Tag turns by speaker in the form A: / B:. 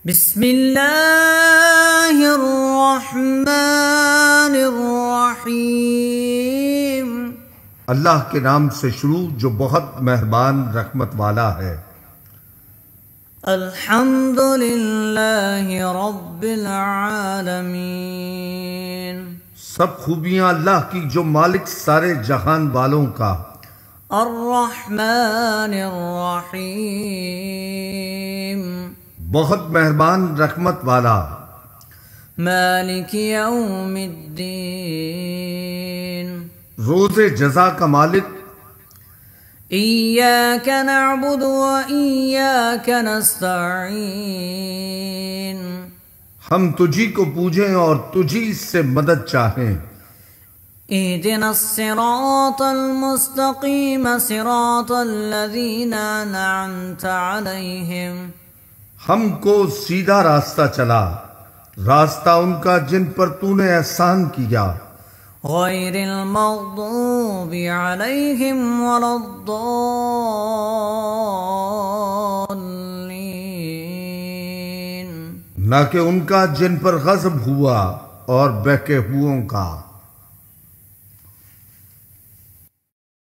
A: بسم اللہ الرحمن الرحیم۔
B: اللہ کے نام سے شروع جو بہت مہربان رحمت والا ہے۔
A: الحمد للہ رب العالمین۔
B: سب خوبیاں اللہ کی جو مالک سارے جہان والوں کا۔
A: الرحمن الرحیم۔
B: بہت مہربان رحمت والا۔
A: مالک یوم الدین۔
B: روز جزا کا مالک۔
A: ایاک نعبد و ایاک نستعین۔
B: ہم تجھی کو پوجیں اور تجھی سے مدد چاہیں۔
A: اہدنا الصراط المستقیم صراط الذین انعمت علیہم۔
B: ہم کو سیدھا راستہ چلا، راستہ ان کا جن پر تو نے احسان کیا۔
A: غیر المغضوب علیہم ولا الضالین۔
B: نہ کہ ان کا جن پر غضب ہوا اور بہکے ہوئوں کا۔